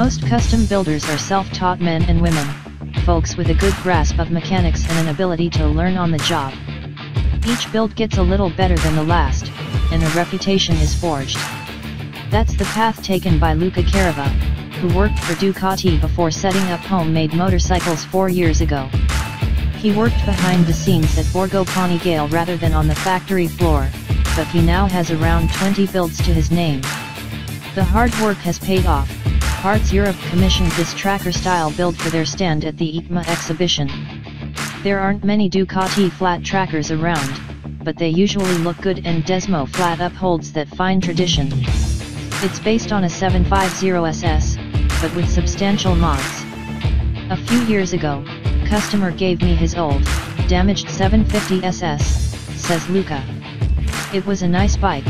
Most custom builders are self-taught men and women, folks with a good grasp of mechanics and an ability to learn on the job. Each build gets a little better than the last, and a reputation is forged. That's the path taken by Luca Carava, who worked for Ducati before setting up homemade motorcycles 4 years ago. He worked behind the scenes at Borgo Panigale rather than on the factory floor, but he now has around 20 builds to his name. The hard work has paid off. Parts Europe commissioned this tracker-style build for their stand at the EICMA exhibition. There aren't many Ducati flat trackers around, but they usually look good, and Desmo flat upholds that fine tradition. It's based on a 750 SS, but with substantial mods. A few years ago, customer gave me his old, damaged 750 SS, says Luca. It was a nice bike,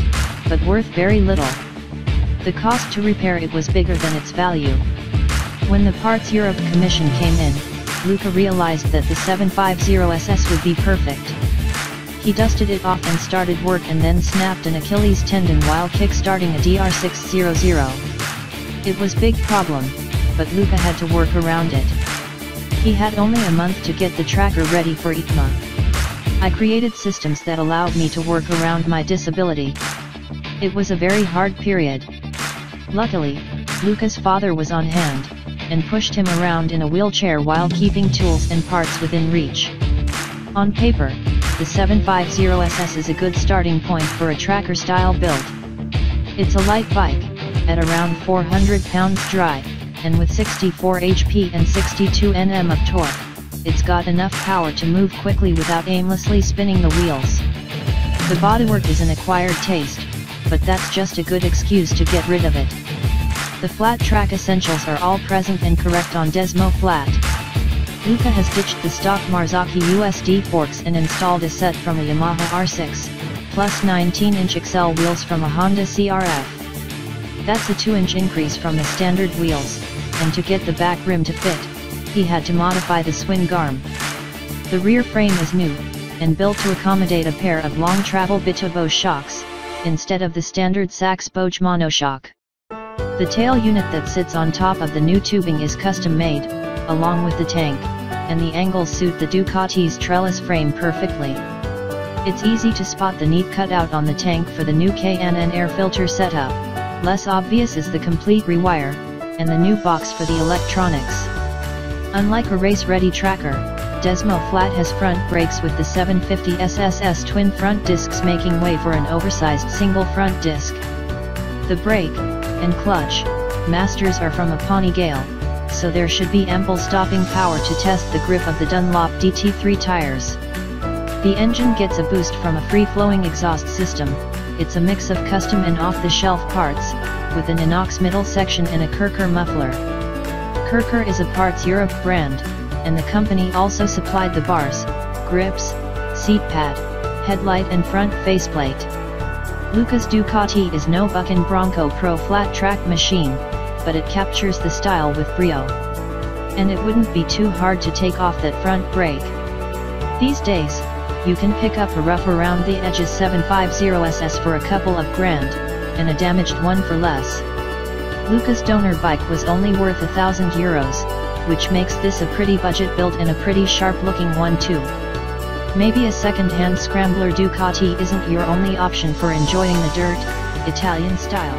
but worth very little. The cost to repair it was bigger than its value. When the Parts Europe commission came in, Luca realized that the 750 SS would be perfect. He dusted it off and started work, and then snapped an Achilles tendon while kick-starting a DR600. It was big problem, but Luca had to work around it. He had only a month to get the tracker ready for EICMA. I created systems that allowed me to work around my disability. It was a very hard period. Luckily, Luca's father was on hand, and pushed him around in a wheelchair while keeping tools and parts within reach. On paper, the 750 SS is a good starting point for a tracker-style build. It's a light bike, at around 400 pounds dry, and with 64 HP and 62 Nm of torque, it's got enough power to move quickly without aimlessly spinning the wheels. The bodywork is an acquired taste, but that's just a good excuse to get rid of it. The flat track essentials are all present and correct on Desmo Flat. Luca has ditched the stock Marzocchi USD forks and installed a set from a Yamaha R6, plus 19-inch XL wheels from a Honda CRF. That's a 2-inch increase from the standard wheels, and to get the back rim to fit, he had to modify the swing arm. The rear frame is new, and built to accommodate a pair of long travel Bitovo shocks, instead of the standard Sachs Boge monoshock. The tail unit that sits on top of the new tubing is custom made, along with the tank, and the angles suit the Ducati's trellis frame perfectly. It's easy to spot the neat cutout on the tank for the new K&N air filter setup. Less obvious is the complete rewire, and the new box for the electronics. Unlike a race-ready tracker, Desmo Flat has front brakes with the 750 SSS twin front discs, making way for an oversized single front disc. The brake and clutch masters are from a Panigale, so there should be ample stopping power to test the grip of the Dunlop DT3 tires. The engine gets a boost from a free-flowing exhaust system. It's a mix of custom and off-the-shelf parts, with an inox middle section and a Kirker muffler. Kirker is a Parts Europe brand, and the company also supplied the bars, grips, seat pad, headlight and front faceplate. Luca's Ducati is no Buchan Bronco Pro flat track machine, but it captures the style with brio. And it wouldn't be too hard to take off that front brake. These days, you can pick up a rough around the edges 750 SS for a couple of grand, and a damaged one for less. Luca's donor bike was only worth €1,000, which makes this a pretty budget build and a pretty sharp looking one too. Maybe a second-hand scrambler Ducati isn't your only option for enjoying the dirt, Italian style.